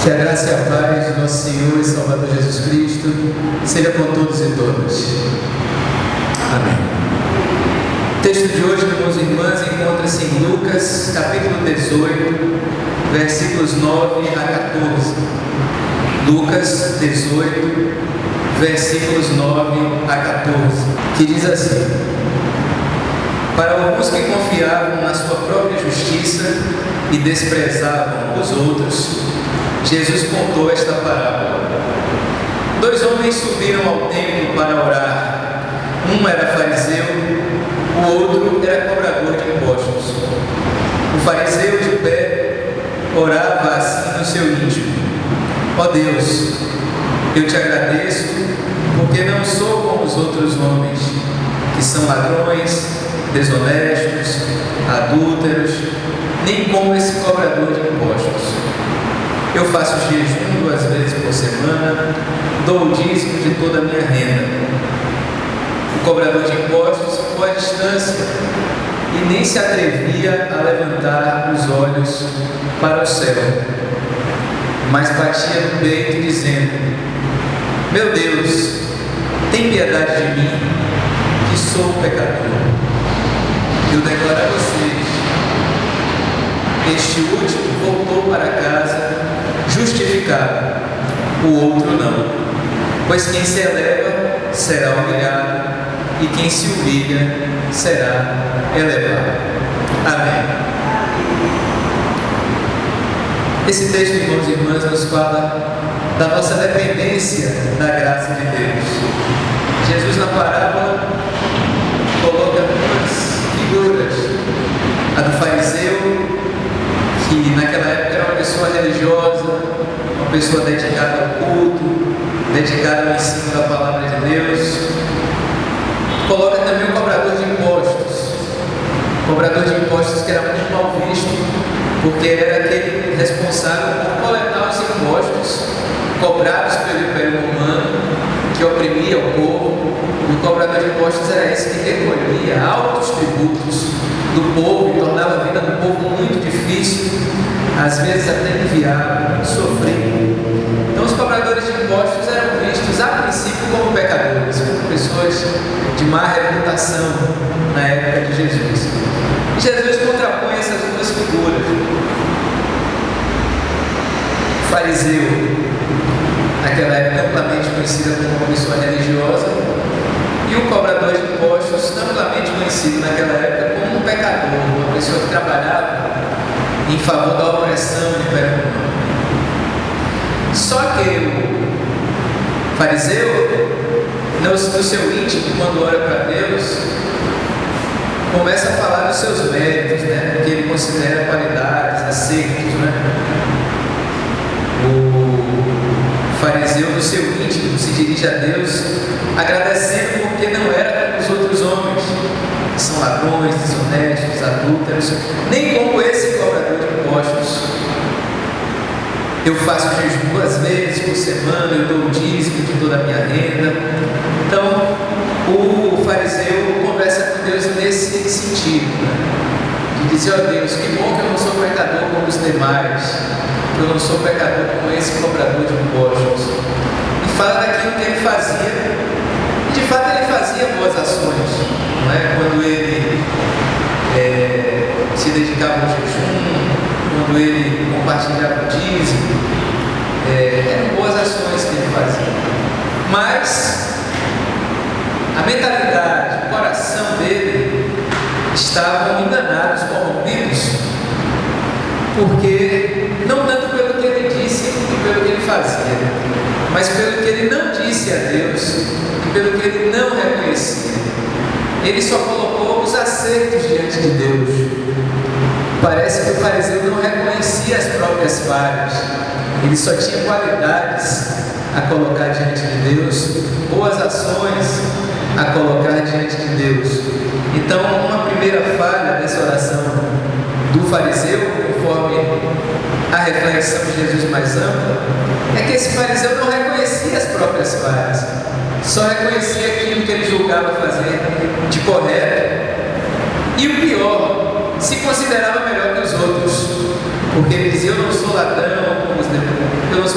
Que a graça e a paz do nosso Senhor e Salvador Jesus Cristo seja com todos e todas. Amém. O texto de hoje, irmãos e irmãs, encontra-se em Lucas, capítulo 18, versículos 9 a 14. Lucas 18, versículos 9 a 14, que diz assim: Para alguns que confiavam na sua própria justiça e desprezavam os outros, Jesus contou esta parábola. 2 homens subiram ao templo para orar. Um era fariseu, o outro era cobrador de impostos. O fariseu, de pé, orava assim no seu íntimo: Ó Deus, eu te agradeço, porque não sou como os outros homens, que são ladrões, desonestos, adúlteros, nem como esse cobrador de impostos. Eu faço jejum 2 vezes por semana, dou o dízimo de toda a minha renda. O cobrador de impostos ficou à distância e nem se atrevia a levantar os olhos para o céu, mas batia no peito dizendo: Meu Deus, tem piedade de mim, que sou pecador. Eu declaro a vocês: este último voltou para casa justificado, o outro não. Pois quem se eleva será humilhado, e quem se humilha será elevado. Amém. Esse texto, irmãos e irmãs, nos fala da nossa dependência da graça de Deus. Jesus, na parábola, coloca 2 figuras: a do fariseu, que naquela época era uma pessoa religiosa, uma pessoa dedicada ao culto, dedicada ao ensino da palavra de Deus. Coloca também o cobrador de impostos. O cobrador de impostos, que era muito mal visto, porque era aquele responsável por coletar os impostos cobrados pelo Império Romano, que oprimia o povo. E o cobrador de impostos era esse que recolhia altos tributos do povo e tornava a vida do povo muito difícil, às vezes até inviável, sofrido. Então os cobradores de impostos eram vistos a princípio como pecadores, como pessoas de má reputação na época de Jesus. E Jesus contrapõe essas 2 figuras: o fariseu, naquela época amplamente conhecida como uma pessoa religiosa, e o cobrador de impostos, amplamente conhecido naquela época como um pecador, uma pessoa que trabalhava em favor da opressão do Império Romano. Só que o fariseu, no seu íntimo, quando ora para Deus, começa a falar dos seus méritos, né? Porque ele considera qualidades, acertos, né? O fariseu, no seu íntimo, se dirige a Deus agradecendo porque não era como os outros homens, que são ladrões, desonestos, adúlteros, nem como esse cobrador de impostos. Eu faço jejum 2 vezes por semana, eu dou o dízimo de toda a minha renda. Então, o fariseu conversa com Deus nesse sentido, né? De dizer: ó Deus, que bom que eu não sou pecador como os demais, que eu não sou pecador como esse cobrador de impostos. E fala daquilo que ele fazia. E de fato ele fazia boas ações, não é? Quando ele se dedicava ao jejum, quando ele compartilhava o dízimo, eram boas ações que ele fazia. Mas a mentalidade, o coração dele estavam enganados, corrompidos, porque não tanto pelo que ele disse e pelo que ele fazia, mas pelo que ele não disse a Deus e pelo que ele não reconhecia. Ele só colocou os acertos diante de Deus. Parece que o fariseu não reconhecia as próprias falhas, ele só tinha qualidades a colocar diante de Deus, boas ações a colocar diante de Deus. Então, uma primeira falha dessa oração do fariseu, conforme a reflexão de Jesus mais ampla, é que esse fariseu não reconhecia as próprias falhas, só reconhecia aquilo que ele julgava fazer de correto, e o pior, se considerava melhor que os outros, porque ele dizia: eu não sou ladrão como os demais, eu não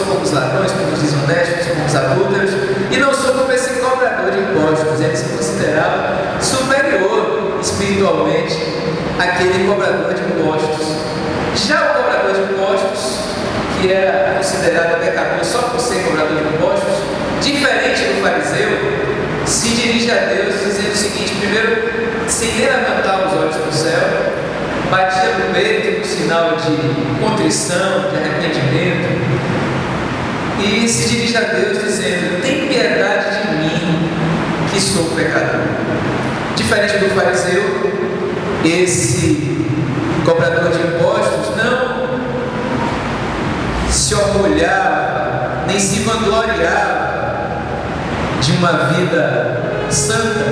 aquele cobrador de impostos. Já o cobrador de impostos, que era considerado pecador só por ser cobrador de impostos, diferente do fariseu, se dirige a Deus dizendo o seguinte: primeiro, sem nem levantar os olhos para o céu, batia no peito no sinal de contrição, de arrependimento, e se dirige a Deus dizendo: tem piedade de mim, que sou pecador. Diferente do fariseu, esse cobrador de impostos não se orgulhava, nem se vangloriava de uma vida santa,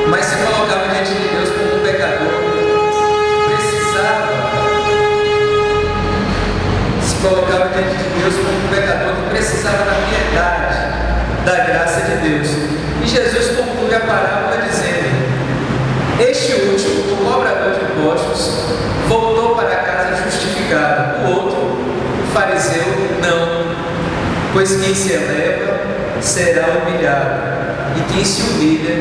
mas se colocava diante de Deus como um pecador que precisava, da piedade, da graça de Deus. E Jesus conclui a parábola dizendo: este último, o cobrador de impostos, voltou para casa justificado, o outro, o fariseu, não, pois quem se eleva será humilhado, e quem se humilha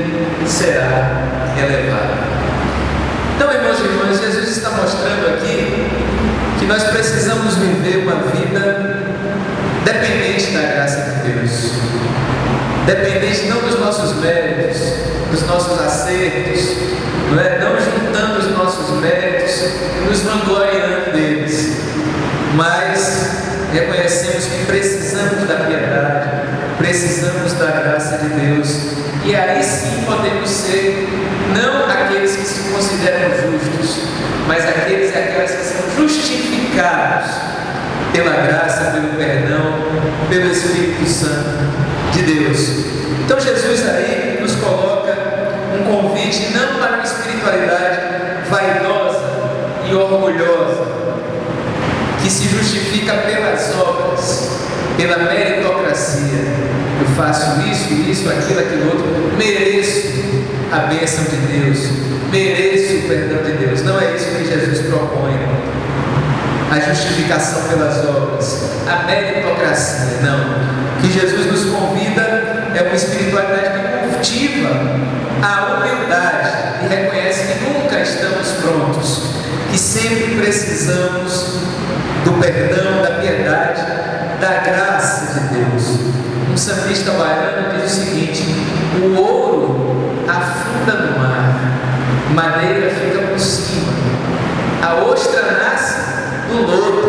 será elevado. Então, irmãos e irmãs, Jesus está mostrando aqui que nós precisamos viver uma vida dependente da graça de Deus, dependente não dos nossos méritos, dos nossos acertos, não juntando os nossos méritos, nos vangloriando deles, mas reconhecemos que precisamos da piedade, precisamos da graça de Deus, e aí sim podemos ser não aqueles que se consideram justos, mas aqueles e aquelas que são justificados pela graça, pelo perdão, pelo Espírito Santo de Deus. Então Jesus aí nos coloca um convite não para uma espiritualidade vaidosa e orgulhosa, que se justifica pelas obras, pela meritocracia. Eu faço isso, aquilo outro, mereço a bênção de Deus, mereço o perdão de Deus. Não é isso que Jesus propõe. A justificação pelas obras, a meritocracia, não. O que Jesus nos convida é uma espiritualidade que cultiva a humildade e reconhece que nunca estamos prontos, que sempre precisamos do perdão, da piedade, da graça de Deus. Um sambista baiano diz o seguinte: o ouro afunda no mar, madeira fica por cima, a ostra nasce do lodo,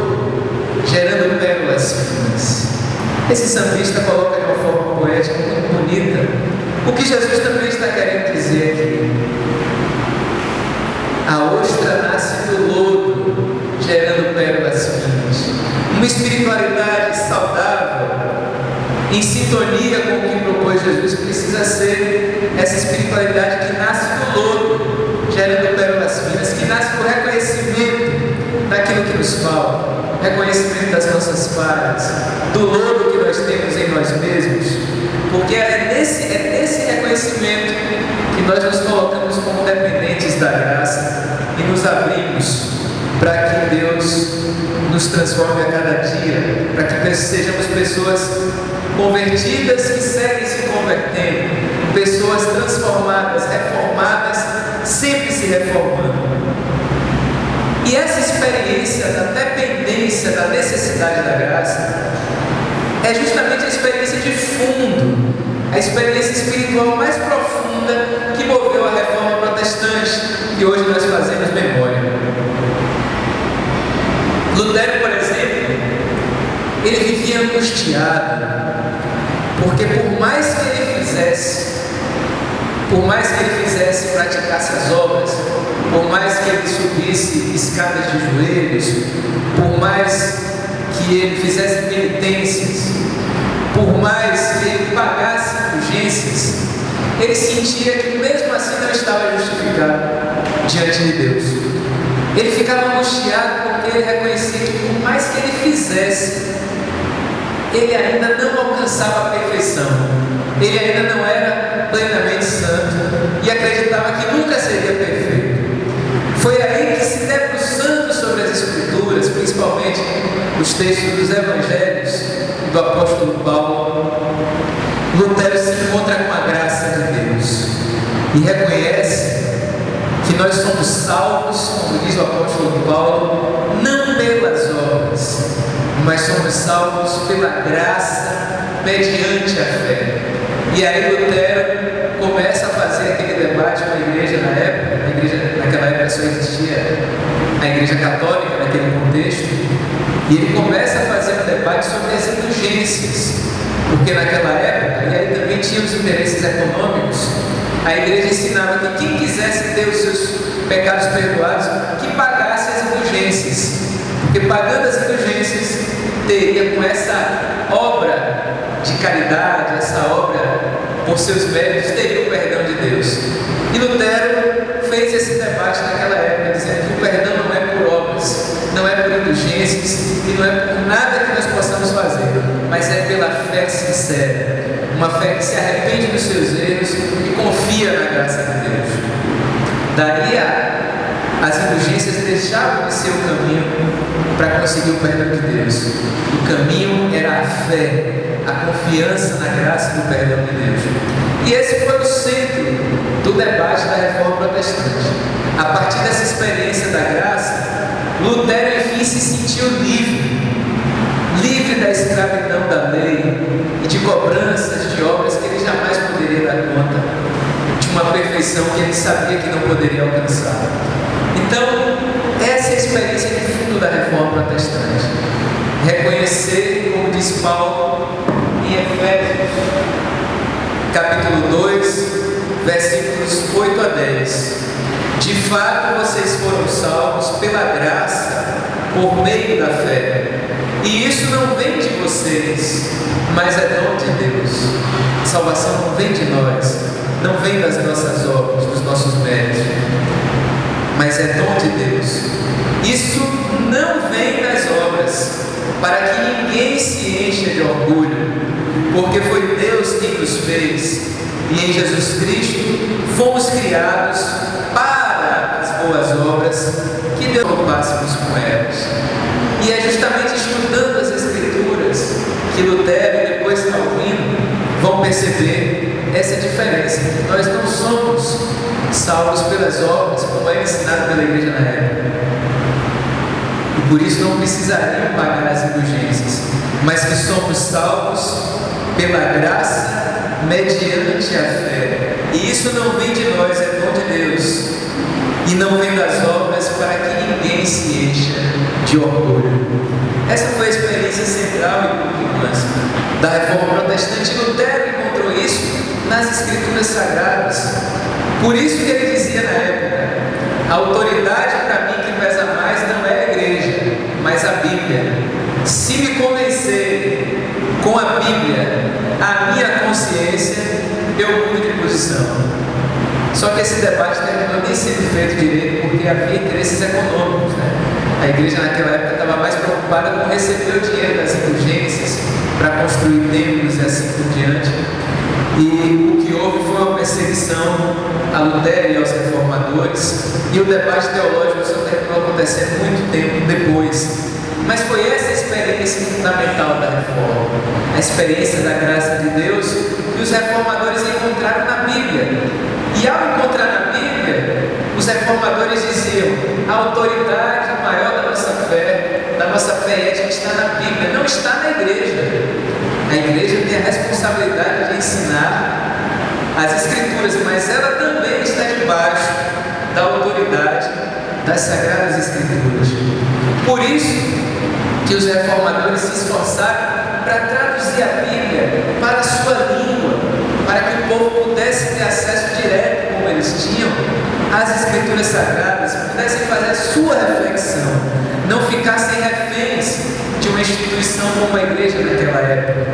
gerando pérolas finas. Esse sambista coloca de uma forma poética muito bonita o que Jesus também está querendo dizer aqui. A ostra nasce do lodo, gerando pérolas finas. Uma espiritualidade saudável, em sintonia com o que propôs Jesus, precisa ser essa espiritualidade que nasce do lodo, gerando pérolas finas, que nasce do reconhecimento daquilo que nos falta, reconhecimento das nossas falhas, do lodo que nós temos em nós mesmos, porque é nesse reconhecimento que nós nos colocamos como dependentes da graça e nos abrimos para que Deus nos transforme a cada dia, para que sejamos pessoas convertidas que seguem se convertendo, pessoas transformadas, reformadas, sempre se reformando. E essa experiência da dependência, da necessidade da graça, é justamente a experiência de fundo, a experiência espiritual mais profunda que moveu a reforma protestante, que hoje nós fazemos memória. Lutero, por exemplo, ele vivia angustiado, porque por mais que ele fizesse, praticasse as obras, por mais que ele subisse escadas de joelhos, por mais que ele fizesse penitências, por mais que ele pagasse indulgências, ele sentia que mesmo assim não estava justificado diante de Deus. Ele ficava angustiado porque ele reconhecia que por mais que ele fizesse, ele ainda não alcançava a perfeição, ele ainda não era plenamente santo e acreditava que nunca seria perfeito. Foi aí que, se debruçando sobre as Escrituras, principalmente os textos dos Evangelhos do apóstolo Paulo, Lutero se encontra com a graça de Deus e reconhece que nós somos salvos, como diz o apóstolo Paulo, não pelas obras, mas somos salvos pela graça mediante a fé. E aí Lutero começa a fazer aquele debate com a igreja na época. Naquela época só existia a igreja católica naquele contexto, e ele começa a fazer um debate sobre as indulgências, porque naquela época, e aí também tinha os interesses econômicos, a igreja ensinava que quem quisesse ter os seus pecados perdoados, que pagasse as indulgências, porque pagando as indulgências, teria com essa obra de caridade, essa obra por seus méritos, teria o perdão de Deus. E Lutero fez esse debate naquela época, dizendo que o perdão não é por obras, não é por indulgências e não é por nada que nós possamos fazer, mas é pela fé sincera, uma fé que se arrepende dos seus erros e confia na graça de Deus. Daí as indulgências deixavam de ser o caminho para conseguir o perdão de Deus. O caminho era a fé, a confiança na graça do perdão de Deus. E esse foi o centro do debate da Reforma Protestante. A partir dessa experiência da graça, Lutero enfim se sentiu livre da escravidão da lei e de cobranças de obras que ele jamais poderia dar conta, de uma perfeição que ele sabia que não poderia alcançar. Então, essa é a experiência de fundo da Reforma Protestante. Reconhecer, como diz Paulo em Efésios, capítulo 2, versículos 8 a 10. De fato, vocês foram salvos pela graça, por meio da fé. E isso não vem de vocês, mas é dom de Deus. Salvação não vem de nós, não vem das nossas obras, dos nossos méritos, mas é dom de Deus. Isso não vem das obras, para que ninguém se encha de orgulho, porque foi Deus quem nos fez, e em Jesus Cristo fomos criados para as boas obras que Deus ocupássemos com elas. E é justamente estudando as Escrituras que Lutero e depois Calvino vão perceber essa diferença. Nós não somos salvos pelas obras, como é ensinado pela igreja na época, e por isso não precisariam pagar as indulgências, mas que somos salvos pela graça mediante a fé. E isso não vem de nós, é dom de Deus, e não vem das obras para que ninguém se encha de orgulho. Essa foi a experiência central da Reforma Protestante. Lutero encontrou isso nas Escrituras Sagradas. Por isso que ele dizia na época: a autoridade para mim que pesa mais não é a igreja, mas a Bíblia. Se me convencer com a Bíblia a minha consciência, eu mudo de posição. Só que esse debate terminou nem sendo feito direito, porque havia interesses econômicos, né? A igreja naquela época estava mais preocupada com receber o dinheiro das indulgências para construir templos e assim por diante. E o que houve foi uma perseguição a Lutero e aos reformadores, e o debate teológico só terminou acontecendo muito tempo depois. Mas foi essa a experiência fundamental da reforma, a experiência da graça de Deus que os reformadores encontraram na Bíblia. E ao encontrar na Bíblia, os reformadores diziam: a autoridade maior da nossa fé ética está na Bíblia, não está na igreja. A igreja tem a responsabilidade de ensinar as Escrituras, mas ela também está debaixo da autoridade das Sagradas Escrituras. Por isso que os reformadores se esforçaram para traduzir a Bíblia para a sua língua, para que o povo pudesse ter acesso direto, como eles tinham, às Escrituras Sagradas, pudessem fazer a sua reflexão, não ficassem reféns de uma instituição como a igreja naquela época.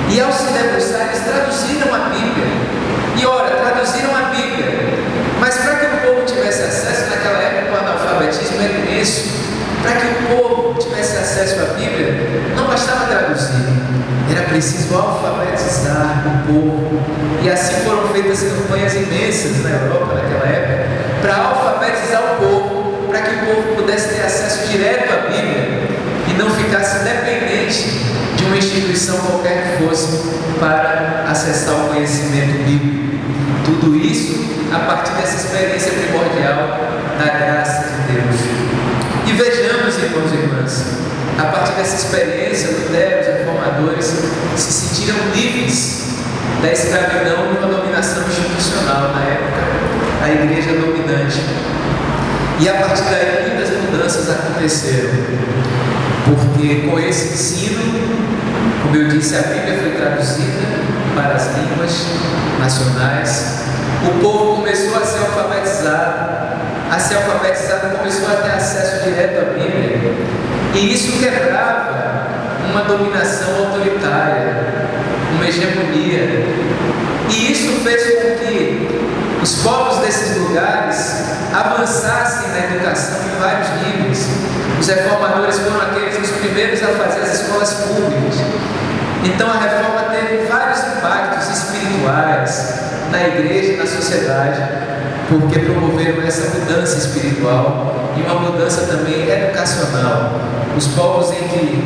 E ao se debruçar, eles traduziram a Bíblia. E ora, traduziram a Bíblia, mas para que o povo tivesse acesso, naquela época o analfabetismo era imenso, para que o povo tivesse acesso à Bíblia, não bastava traduzir, era preciso alfabetizar o povo. E assim foram feitas campanhas imensas na Europa naquela época, para alfabetizar o povo, para que o povo pudesse ter acesso direto à Bíblia e não ficasse dependente de uma instituição qualquer que fosse para acessar o conhecimento bíblico. Tudo isso a partir dessa experiência primordial da graça de Deus. E vejamos, irmãos e irmãs, a partir dessa experiência, Lutero, os reformadores se sentiram livres da escravidão e uma dominação institucional na época, a igreja dominante. E a partir daí muitas mudanças aconteceram, porque com esse ensino, como eu disse, a Bíblia foi traduzida para as línguas nacionais, o povo começou a ser alfabetizado, começou a ter acesso direto à Bíblia, e isso quebrava uma dominação autoritária, uma hegemonia, e isso fez com que os povos desses lugares avançassem na educação em vários níveis. Os reformadores foram aqueles os primeiros a fazer as escolas públicas. Então a reforma teve vários impactos espirituais na igreja e na sociedade, porque promoveram essa mudança espiritual e uma mudança também educacional. Os povos em que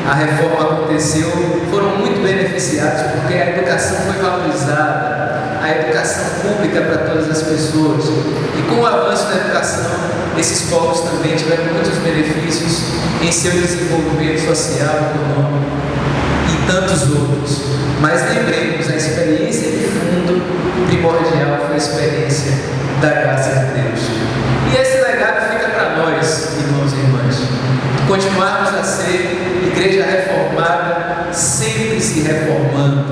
a reforma aconteceu foram muito beneficiados, porque a educação foi valorizada, a educação pública para todas as pessoas. E com o avanço da educação, esses povos também tiveram muitos benefícios em seu desenvolvimento social, econômico e tantos outros. Mas lembremos, a experiência de fundo primordial foi a experiência da graça de Deus. E esse legado fica para nós, irmãos e irmãs, continuarmos a ser igreja reformada, sempre se reformando,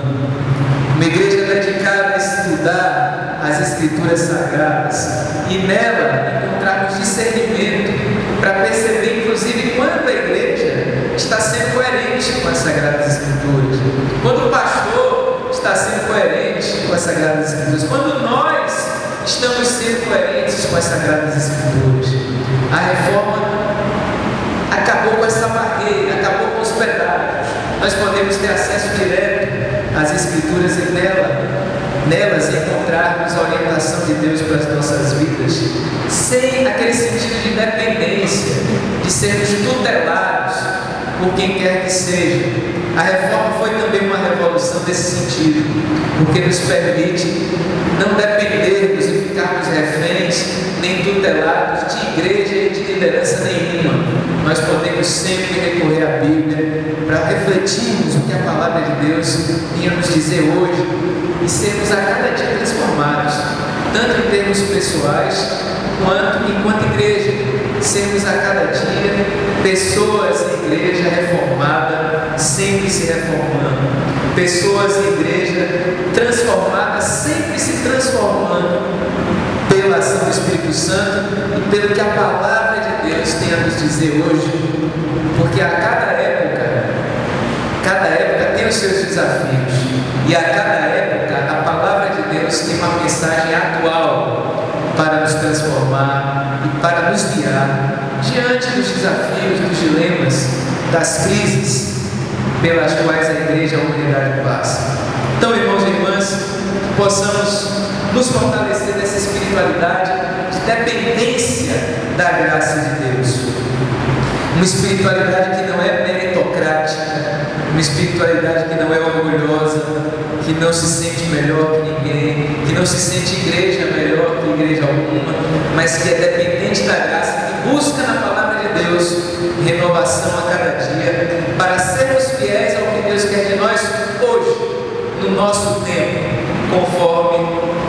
uma igreja dedicada a estudar as Escrituras Sagradas e nela encontrarmos discernimento para perceber, inclusive, quando a igreja está sendo coerente com as Sagradas Escrituras, quando o pastor está sendo coerente com as Sagradas Escrituras, quando nós estamos sendo coerentes com as Sagradas Escrituras. A reforma acabou com essa barreira, acabou com os pedaços. Nós podemos ter acesso direto às Escrituras e nelas encontrarmos a orientação de Deus para as nossas vidas, sem aquele sentido de dependência, de sermos tutelados por quem quer que seja. A reforma foi também uma revolução nesse sentido, porque nos permite não dependermos e ficarmos reféns, nem tutelados de igreja e de liderança nenhuma. Nós podemos sempre recorrer à Bíblia para refletirmos o que a palavra de Deus vinha nos dizer hoje e sermos a cada dia transformados, tanto em termos pessoais quanto enquanto igreja. Sermos a cada dia pessoas em igreja reformada, sempre se reformando, pessoas em igreja transformadas, sempre se transformando pela ação do Espírito Santo e pelo que a palavra de Deus tem a nos dizer hoje, porque a cada época tem os seus desafios, e a cada época a palavra de Deus tem uma mensagem atual para nos transformar e para nos guiar diante dos desafios, dos dilemas, das crises pelas quais a igreja e a humanidade passa. Então, irmãos e irmãs, possamos nos fortalecer nessa espiritualidade de dependência da graça de Deus. Uma espiritualidade que não é meritocrática, uma espiritualidade que não é orgulhosa, que não se sente melhor que ninguém, que não se sente igreja melhor que igreja alguma, mas que é dependente da graça, que busca na palavra de Deus renovação a cada dia, para sermos fiéis ao que Deus quer de nós hoje, no nosso tempo, conforme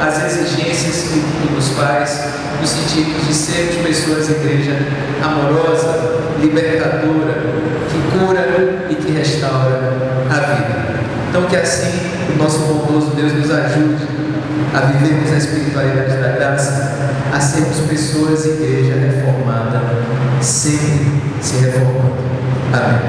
as exigências que nos faz, no sentido de sermos pessoas de igreja amorosa, libertadora, que cura e que restaura a vida. Então que assim o nosso bondoso Deus nos ajude a vivermos a espiritualidade da graça, a sermos pessoas de igreja reformada, sempre se reformando. Amém.